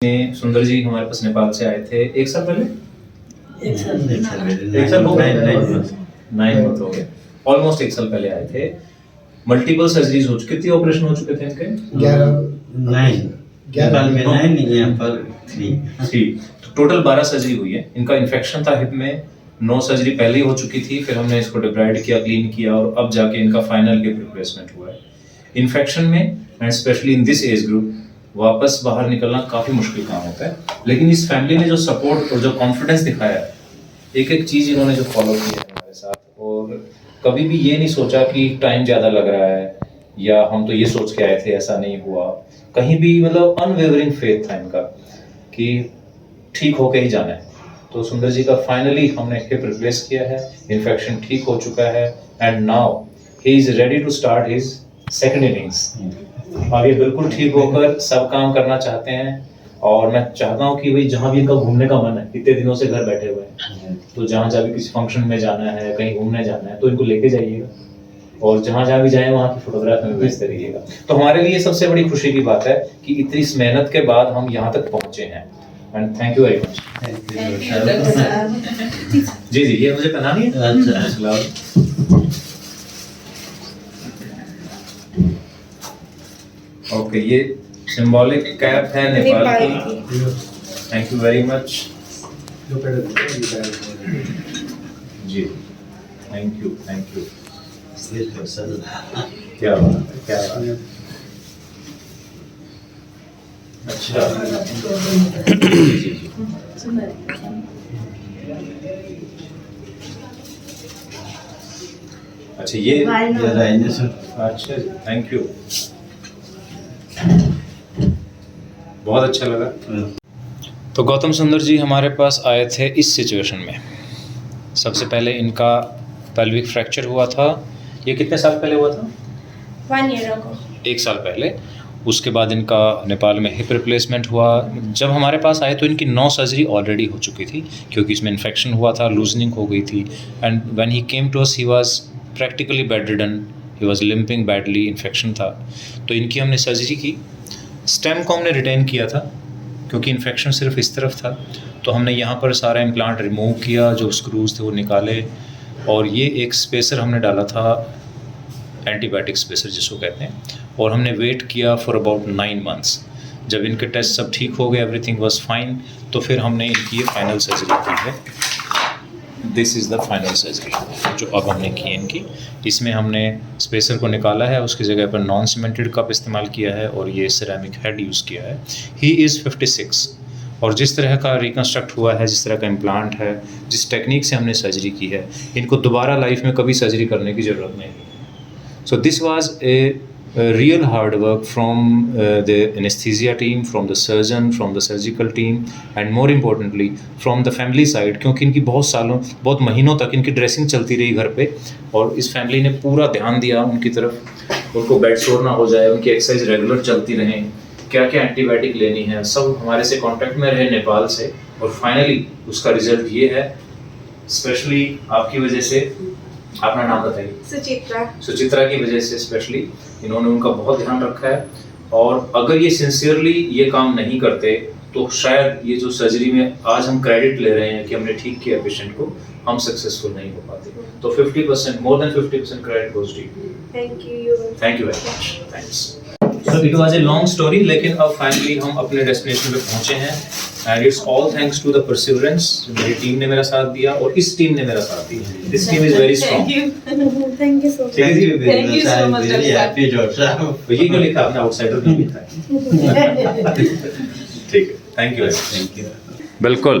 में सुंदर जी हमारे पास नेपाल से आए थे 1 साल पहले। एक साल एक साल हो गए, 9 मंथ हो गए, ऑलमोस्ट 1 साल पहले आए थे। मल्टीपल सर्जरीज हो चुकी थी, ऑपरेशन हो चुके थे इनके 3 टोटल 12 सर्जरी हुई है। इनका इन्फेक्शन था हिप में, 9 सर्जरी पहले ही हो चुकी थी, फिर हमने इसको डिब्राइड किया, क्लीन किया और अब जाके इनका फाइनल हिप रिप्लेसमेंट हुआ है। इन्फेक्शन में and specially in this age group वापस बाहर निकलना काफ़ी मुश्किल काम होता है, लेकिन इस फैमिली ने जो सपोर्ट और जो कॉन्फिडेंस दिखाया है, एक एक चीज़ इन्होंने जो फॉलो किया है हमारे साथ, और कभी भी ये नहीं सोचा कि टाइम ज़्यादा लग रहा है या हम तो ये सोच के आए थे ऐसा नहीं हुआ, कहीं भी मतलब अनवेवरिंग फेथ था इनका कि ठीक होके ही जाना है। तो सुंदर जी का फाइनली हमने हिप रिप्लेस किया है, इन्फेक्शन ठीक हो चुका है and now he is ready to start his second innings. अब ये बिल्कुल ठीक होकर सब काम करना चाहते हैं और मैं चाहता हूँ कि भाई जहाँ भी इनका घूमने का मन है, इतने दिनों से घर बैठे हुए हैं, तो जहाँ जहाँ भी किसी फंक्शन में जाना है, कहीं घूमने जाना है, तो इनको लेके जाइएगा और जहाँ जहाँ भी जाए वहाँ की फोटोग्राफ में भेजते रहिएगा। तो हमारे लिए सबसे बड़ी खुशी की बात है कि इतनी मेहनत के बाद हम यहाँ तक पहुँचे हैं and thank you very much. जी जी, ये मुझे पहनानी है। अच्छा, ओके, ये सिंबॉलिक कैप है नेपाल की। Thank you very much ji, thank you thank you. क्या बात है, क्या बात है। अच्छा जी जी, अच्छा ये अच्छा, थैंक यू, बहुत अच्छा लगा। तो गौतम सुंदर जी हमारे पास आए थे इस सिचुएशन में। सबसे पहले इनका पेल्विक फ्रैक्चर हुआ था, ये कितने साल पहले हुआ था? 1 year ago। 1 साल पहले। उसके बाद इनका नेपाल में हिप रिप्लेसमेंट हुआ। जब हमारे पास आए तो इनकी 9 सर्जरी ऑलरेडी हो चुकी थी क्योंकि इसमें इन्फेक्शन हुआ था, लूजनिंग हो गई थी and when he came to us he was practically bedridden, he was limping badly, infection था। तो इनकी हमने सर्जरी की। स्टेम को हमने रिटेन किया था क्योंकि इन्फेक्शन सिर्फ इस तरफ था, तो हमने यहाँ पर सारा इम्प्लांट रिमूव किया, जो स्क्रूज थे वो निकाले और ये एक स्पेसर हमने डाला था, एंटीबायोटिक स्पेसर जिसको कहते हैं, और हमने वेट किया फॉर अबाउट 9 months। जब इनके टेस्ट सब ठीक हो गए, एवरीथिंग वाज फाइन, तो फिर हमने इनकी ये फाइनल सर्जरी की है। This is the final surgery जो अब हमने की है इनकी। इसमें हमने स्पेसर को निकाला है, उसकी जगह पर नॉन सीमेंटेड कप इस्तेमाल किया है और ये सिरेमिक हेड यूज़ किया है। ही इज़ 56 और जिस तरह का रिकन्स्ट्रक्ट हुआ है, जिस तरह का इम्प्लांट है, जिस टेक्निक से हमने सर्जरी की है, इनको दोबारा लाइफ में कभी सर्जरी करने की ज़रूरत नहीं है। So this was a real hard work from the anesthesia team, from the surgeon, from the surgical team, and more importantly from the family side, क्योंकि इनकी बहुत सालों, बहुत महीनों तक इनकी ड्रेसिंग चलती रही घर पे और इस फैमिली ने पूरा ध्यान दिया उनकी तरफ, उनको बेड सोर ना हो जाए, उनकी एक्सरसाइज रेगुलर चलती रहे, क्या क्या एंटीबायोटिक लेनी है, सब हमारे से कांटेक्ट में रहे नेपाल से, और फाइनली उसका रिजल्ट ये है, स्पेशली आपकी वजह से। अपना नाम बताइए। सुचित्रा की वजह से स्पेशली इन्होंने उनका बहुत ध्यान रखा है, और अगर ये सिंसियरली ये काम नहीं करते तो शायद ये जो सर्जरी में आज हम क्रेडिट ले रहे हैं कि हमने ठीक किया पेशेंट को, हम सक्सेसफुल नहीं हो पाते। तो 50%, more than 50% credit goes to you. Thank you very much, thanks. So it was a long story, लेकिन अब फाइनली हम अपने डेस्टिनेशन पे पहुंचे हैं and it's all thanks to the perseverance। मेरी टीम ने मेरा साथ दिया और इस टीम ने मेरा साथ दिया। This team is very strong। Thank you so much। Thank you Thank you so much, Dr. तो ये क्यों लिखा आपने, आउटसाइडर क्यों लिखा है? ठीक है, थैंक यू, थैंक यू। बिल्कुल।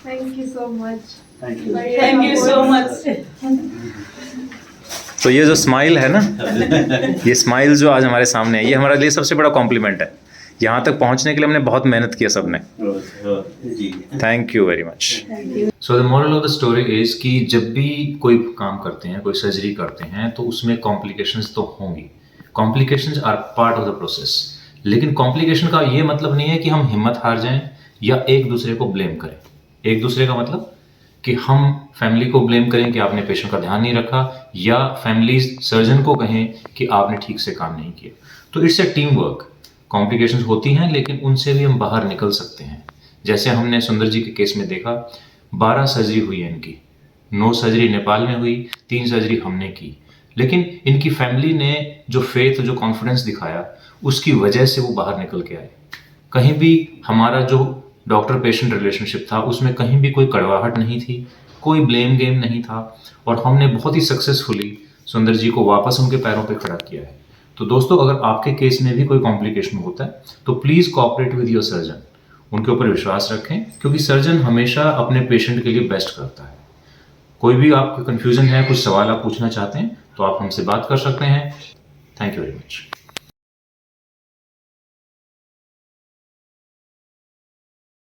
Thank you so much। Thank you so much। तो ये जो स्माइल है ना, ये स्माइल जो आज हमारे सामने है, ये हमारे लिए सबसे बड़ा कॉम्प्लीमेंट है। यहाँ तक पहुँचने के लिए हमने बहुत मेहनत किया सबने। Thank you very much. So the moral of the story is कि जब भी कोई काम करते हैं, कोई सर्जरी करते हैं, तो उसमें कॉम्प्लिकेशंस तो होंगी। Complications are part of the process, लेकिन कॉम्प्लिकेशन का ये मतलब नहीं है कि हम हिम्मत हार जाएं या एक दूसरे को ब्लेम करें। एक दूसरे का मतलब कि हम फैमिली को ब्लेम करें कि आपने पेशेंट का ध्यान नहीं रखा, या फैमिली सर्जन को कहें कि आपने ठीक से काम नहीं किया। तो it's a team work. Complications होती हैं, लेकिन उनसे भी हम बाहर निकल सकते हैं। जैसे हमने सुंदर जी के केस में देखा, 12 सर्जरी हुई है इनकी, 9 सर्जरी नेपाल में हुई, 3 सर्जरी हमने की, लेकिन इनकी फैमिली ने जो फेथ, जो कॉन्फिडेंस दिखाया, उसकी वजह से वो बाहर निकल के आए। कहीं भी हमारा जो डॉक्टर पेशेंट रिलेशनशिप था उसमें कहीं भी कोई कड़वाहट नहीं थी, कोई ब्लेम गेम नहीं था, और हमने बहुत ही सक्सेसफुली सुंदर जी को वापस उनके पैरों पे खड़ा किया है। तो दोस्तों, अगर आपके केस में भी कोई कॉम्प्लिकेशन होता है तो please cooperate with your surgeon, उनके ऊपर विश्वास रखें, क्योंकि सर्जन हमेशा अपने पेशेंट के लिए बेस्ट करता है। कोई भी आपको कन्फ्यूजन है, कुछ सवाल आप पूछना चाहते हैं तो आप हमसे बात कर सकते हैं। Thank you very much.